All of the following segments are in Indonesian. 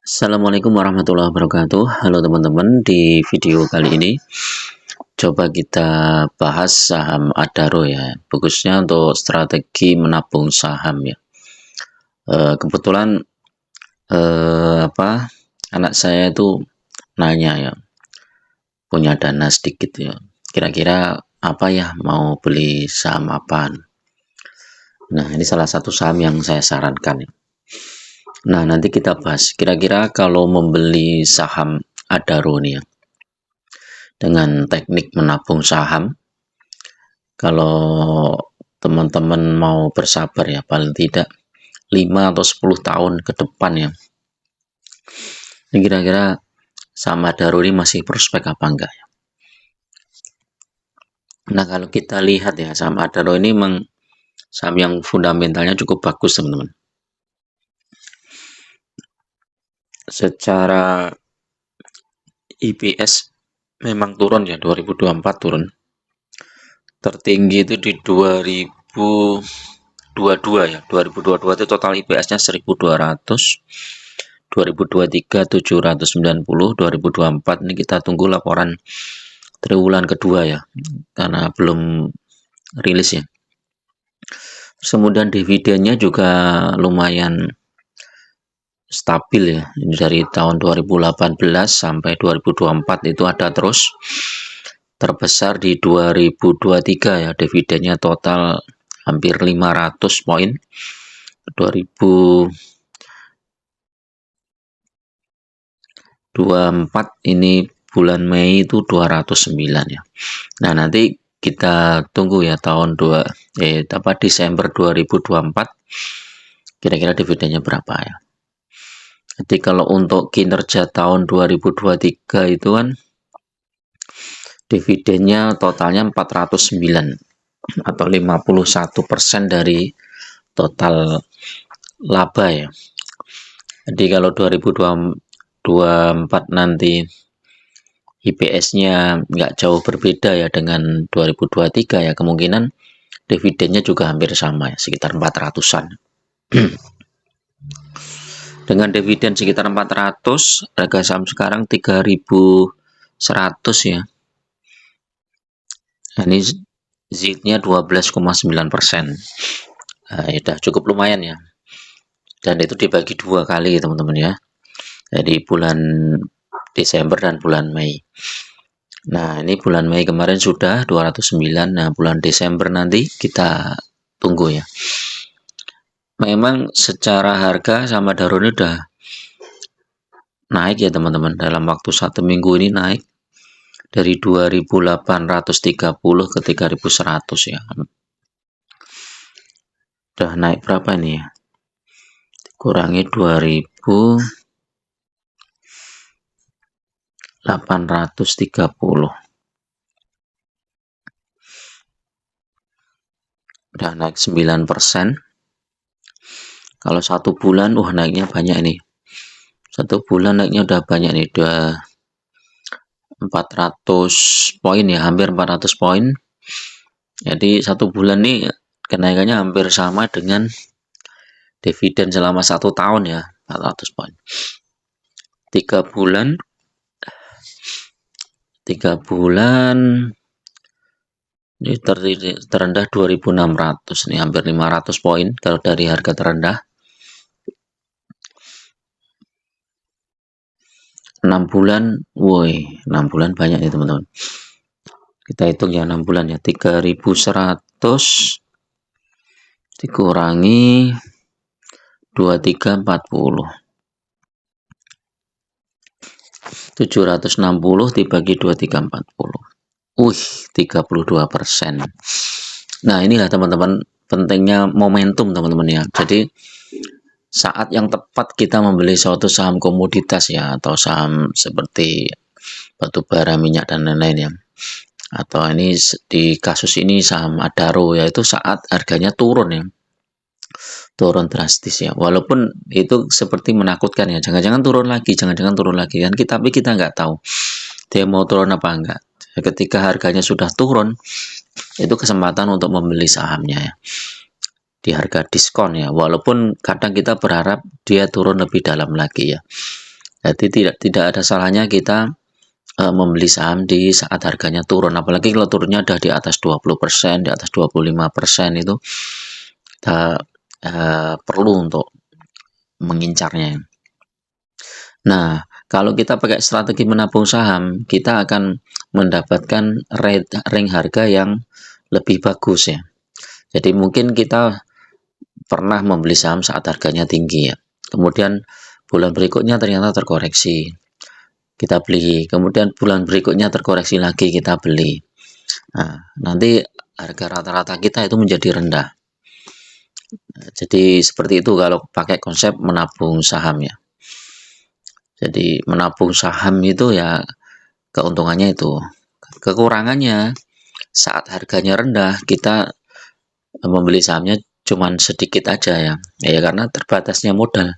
Assalamualaikum warahmatullahi wabarakatuh. Halo teman-teman, di video kali ini coba kita bahas saham Adaro ya, bagusnya untuk strategi menabung saham ya. Kebetulan anak saya itu nanya ya, punya dana sedikit ya, kira-kira apa ya, mau beli saham apaan. Nah, ini salah satu saham yang saya sarankan ya. Nah, nanti kita bahas kira-kira kalau membeli saham Adaro nih ya, dengan teknik menabung saham, kalau teman-teman mau bersabar ya, paling tidak 5 atau 10 tahun ke depan ya, ini kira-kira saham Adaro ini masih prospek apa enggak ya. Nah, kalau kita lihat ya, saham Adaro ini memang saham yang fundamentalnya cukup bagus teman-teman. Secara EPS memang turun ya, 2024 turun. Tertinggi itu di 2022 ya, 2022 itu total IPS-nya 1200, 2023 790, 2024 ini kita tunggu laporan triwulan kedua ya, karena belum rilis ya. Terus kemudian dividennya juga lumayan stabil ya, ini dari tahun 2018 sampai 2024 itu ada terus. Terbesar di 2023 ya, dividennya total hampir 500 poin. 2024 ini bulan Mei itu 209 ya. Nah, nanti kita tunggu ya Desember 2024 kira-kira dividennya berapa ya. Jadi kalau untuk kinerja tahun 2023 itu kan dividennya totalnya 409 atau 51% dari total laba ya. Jadi kalau 2024 nanti IPS-nya nggak jauh berbeda ya dengan 2023 ya, kemungkinan dividennya juga hampir sama ya, sekitar 400-an. Dengan dividen sekitar 400, harga saham sekarang 3.100 ya. Nah, ini Z-nya 12,9%. Nah, ya udah cukup lumayan ya. Dan itu dibagi 2 kali teman-teman ya. Jadi bulan Desember dan bulan Mei. Nah, ini bulan Mei kemarin sudah 209. Nah, bulan Desember nanti kita tunggu ya. Memang secara harga sama Adaro ini udah naik ya teman-teman. Dalam waktu 1 minggu ini naik dari 2.830 ke 3.100 ya. Udah naik berapa ini ya? Kurangi 2.830. Udah naik 9%. Kalau 1 bulan, naiknya banyak ini. 1 bulan naiknya udah banyak nih, udah 400 poin ya, hampir 400 poin. Jadi 1 bulan nih kenaikannya hampir sama dengan dividen selama 1 tahun ya, 400 poin. 3 bulan ini terendah 2.600 nih, hampir 500 poin kalau dari harga terendah. 6 bulan, 6 bulan banyak nih teman-teman. Kita hitung ya 6 bulan ya, 3.100 dikurangi 2340. 760 dibagi 2340. 32%. Nah, inilah teman-teman pentingnya momentum teman-teman ya. Jadi saat yang tepat kita membeli suatu saham komoditas ya, atau saham seperti batubara, minyak dan lain-lain ya. Atau ini di kasus ini saham Adaro, yaitu saat harganya turun ya. Turun drastis ya. Walaupun itu seperti menakutkan ya. Jangan-jangan turun lagi kan tapi kita nggak tahu dia mau turun apa enggak. Ketika harganya sudah turun, itu kesempatan untuk membeli sahamnya ya, di harga diskon ya, walaupun kadang kita berharap dia turun lebih dalam lagi ya. Jadi tidak ada salahnya kita membeli saham di saat harganya turun, apalagi kalau turunnya udah di atas 20%, di atas 25% itu kita perlu untuk mengincarnya. Nah, kalau kita pakai strategi menabung saham, kita akan mendapatkan range harga yang lebih bagus ya. Jadi mungkin kita pernah membeli saham saat harganya tinggi ya. Kemudian bulan berikutnya ternyata terkoreksi. Kita beli, kemudian bulan berikutnya terkoreksi lagi, kita beli. Nah, nanti harga rata-rata kita itu menjadi rendah. Jadi seperti itu kalau pakai konsep menabung saham ya. Jadi menabung saham itu ya keuntungannya itu. Kekurangannya saat harganya rendah kita membeli sahamnya cuman sedikit aja ya. Ya karena terbatasnya modal.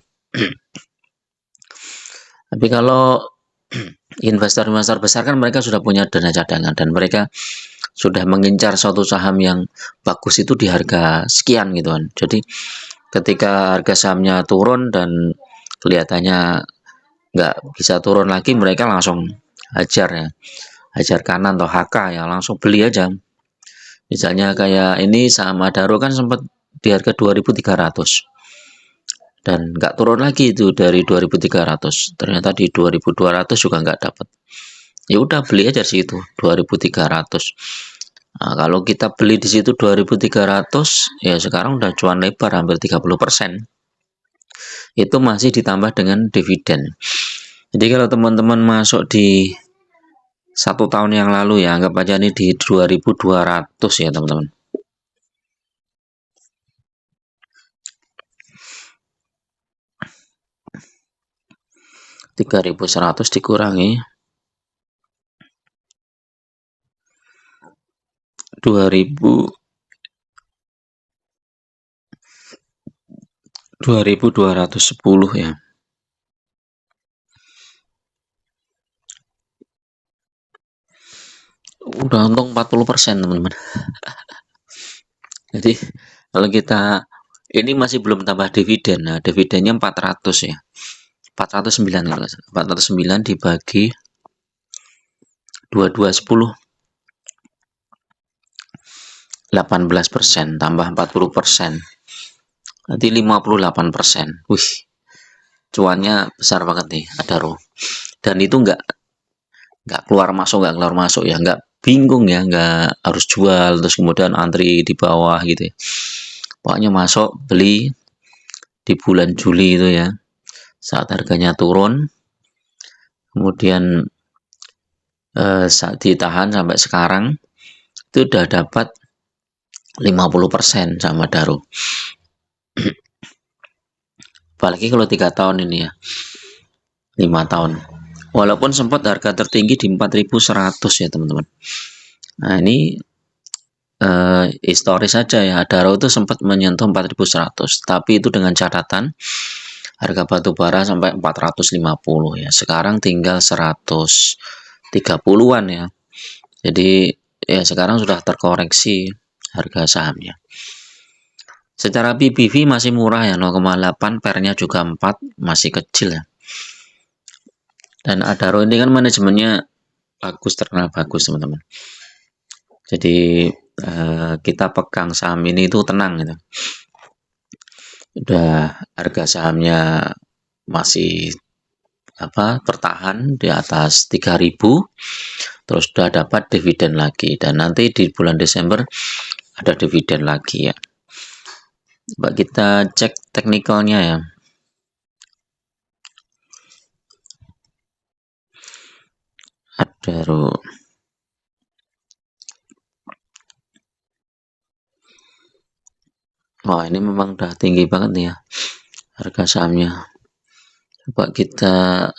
Tapi kalau investor-investor besar kan mereka sudah punya dana cadangan dan mereka sudah mengincar suatu saham yang bagus itu di harga sekian gitu kan. Jadi ketika harga sahamnya turun dan kelihatannya nggak bisa turun lagi, mereka langsung hajar ya, hajar kanan atau HK ya, langsung beli aja. Misalnya kayak ini saham Adaro kan sempat di harga 2.300 dan nggak turun lagi itu dari 2.300, ternyata di 2.200 juga nggak dapat. Ya udah beli aja sih itu 2.300. Nah, kalau kita beli di situ 2.300 ya sekarang udah cuan lebar hampir 30%. Itu masih ditambah dengan dividen. Jadi kalau teman-teman masuk di 1 tahun yang lalu ya, anggap aja ini di 2.200 ya teman-teman. 3.100 dikurangi 2.210 ya. Udah untung 40% teman-teman. Jadi kalau kita ini masih belum tambah dividen. Nah, dividennya 400 ya. 409 kalau 409 dibagi 2210 18% tambah 40%. Nanti 58%. Wih, cuannya besar banget nih Adaro. Dan itu nggak keluar masuk ya, nggak bingung ya, nggak harus jual terus kemudian antri di bawah gitu ya. Pokoknya masuk beli di bulan Juli itu ya, saat harganya turun, kemudian saat ditahan sampai sekarang itu udah dapat 50% sama Daro. Apalagi kalau 3 tahun ini ya, 5 tahun. Walaupun sempat harga tertinggi di 4.100 ya teman-teman. Nah ini historis saja ya, Daro itu sempat menyentuh 4.100, tapi itu dengan catatan harga batu bara sampai 450 ya. Sekarang tinggal 130-an ya. Jadi ya sekarang sudah terkoreksi harga sahamnya. Secara PBV masih murah ya, 0,8, pernya juga 4, masih kecil ya. Dan Adaro ini kan manajemennya bagus, terkenal bagus teman-teman. Jadi kita pegang saham ini itu tenang gitu. Udah harga sahamnya masih tertahan di atas 3.000, terus sudah dapat dividen lagi, dan nanti di bulan Desember ada dividen lagi ya. Coba kita cek teknikalnya ya. Adaro. Wah, ini memang udah tinggi banget nih ya harga sahamnya. Coba kita,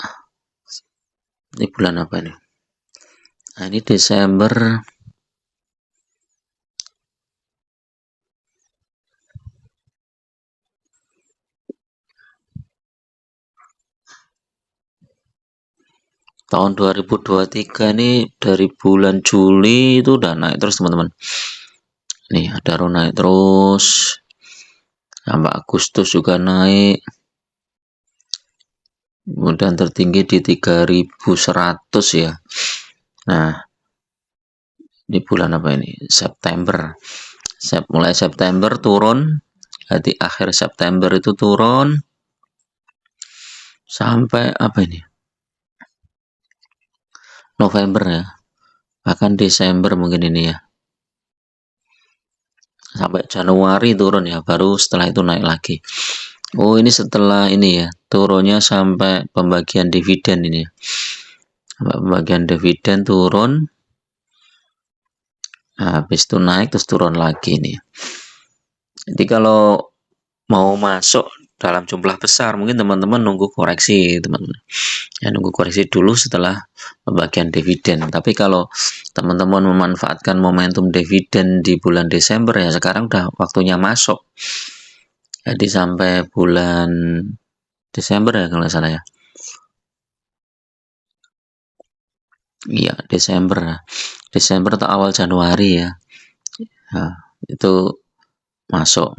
ini bulan apa nih? Nah, ini Desember. Tahun 2023 ini dari bulan Juli itu udah naik terus teman-teman. Nih Adaro naik terus. Sampai Agustus juga naik. kemudian tertinggi di 3.100 ya. Nah, di bulan apa ini? September. Mulai September turun, di akhir September itu turun sampai apa ini? November ya. Bahkan Desember mungkin ini ya. Sampai Januari turun ya, baru setelah itu naik lagi. Oh, ini setelah ini ya, turunnya sampai pembagian dividen ini ya. Sampai pembagian dividen turun, nah, habis itu naik terus turun lagi nih. Jadi kalau mau masuk dalam jumlah besar, mungkin teman-teman nunggu koreksi, teman-teman. Ya, nunggu koreksi dulu setelah pembagian dividen. Tapi kalau teman-teman memanfaatkan momentum dividen di bulan Desember ya, sekarang udah waktunya masuk. Jadi sampai bulan Desember ya kalau nggak salah ya. Iya, Desember. Desember atau awal Januari ya. Nah, itu masuk.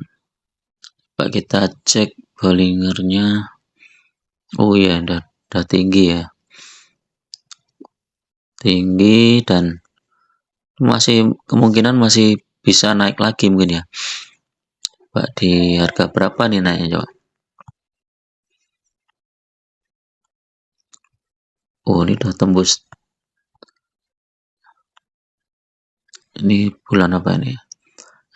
Coba kita cek Bollingernya. Oh iya, udah tinggi ya. Tinggi dan masih kemungkinan masih bisa naik lagi mungkin ya. Coba di harga berapa nih naiknya coba? Oh, ini udah tembus. Ini bulan apa ini?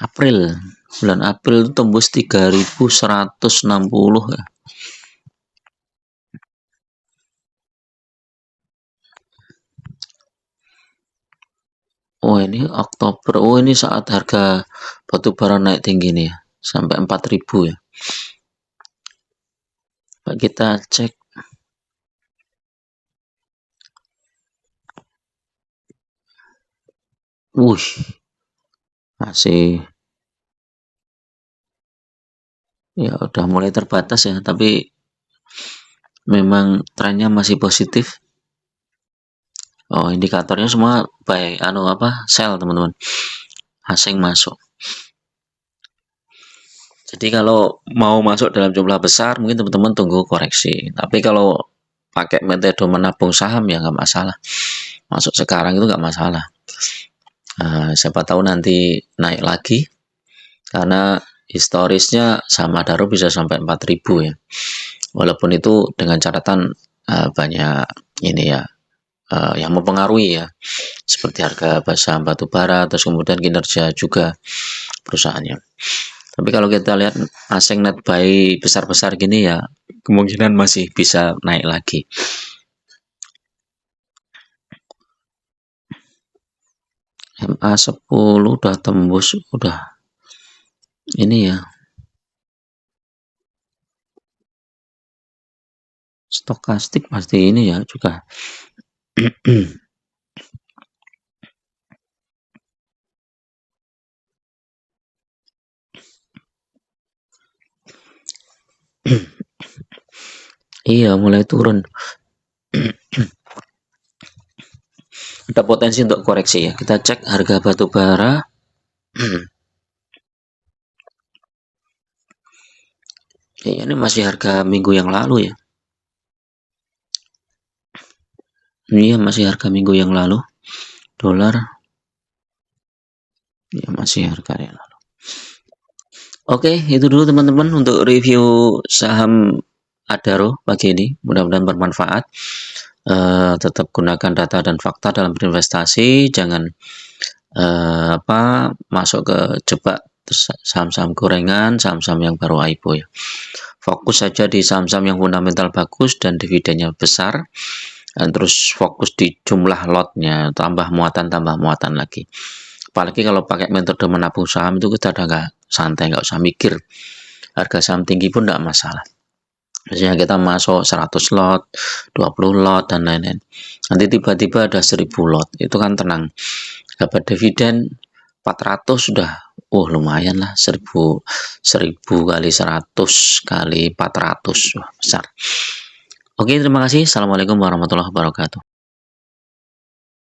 April. Bulan April itu tembus 3.160 ya. Oh, ini Oktober. Oh, ini saat harga batubara naik tinggi nih ya. Sampai 4.000 ya. Coba kita cek. Wuh, masih ya udah mulai terbatas ya, tapi memang trennya masih positif. Oh, indikatornya semua baik, sell teman-teman, asing masuk. Jadi kalau mau masuk dalam jumlah besar, mungkin teman-teman tunggu koreksi. Tapi kalau pakai metode menabung saham ya nggak masalah. Masuk sekarang itu nggak masalah. Siapa tahu nanti naik lagi, karena historisnya sama Adaro bisa sampai 4.000 ya. Walaupun itu dengan catatan banyak ini ya, yang mempengaruhi ya, seperti harga saham batubara, terus kemudian kinerja juga perusahaannya. Tapi kalau kita lihat asing net buy besar-besar gini ya, kemungkinan masih bisa naik lagi. MA10 udah tembus, udah ini ya. Stokastik pasti ini ya juga. Iya, mulai turun. Ada potensi untuk koreksi ya. Kita cek harga batu bara. Ya, ini masih harga minggu yang lalu ya. Iya, masih harga minggu yang lalu. Dolar. Ya, masih harga yang lalu. Oke, itu dulu teman-teman untuk review saham Adaro pagi ini. Mudah-mudahan bermanfaat. Tetap gunakan data dan fakta dalam berinvestasi. Jangan masuk ke jebak saham-saham gorengan, saham-saham yang baru IPO ya. Fokus saja di saham-saham yang fundamental bagus dan dividennya besar, dan terus fokus di jumlah lotnya, tambah muatan lagi. Apalagi kalau pakai metode menabung saham itu kita udah nggak santai, nggak usah mikir harga saham tinggi pun nggak masalah. Biasanya kita masuk 100 lot, 20 lot, dan lain-lain. Nanti tiba-tiba ada 1000 lot, itu kan tenang. Dapat dividen 400 sudah, lumayan lah, 1000 kali 100 kali 400, besar. Oke, terima kasih. Assalamualaikum warahmatullahi wabarakatuh.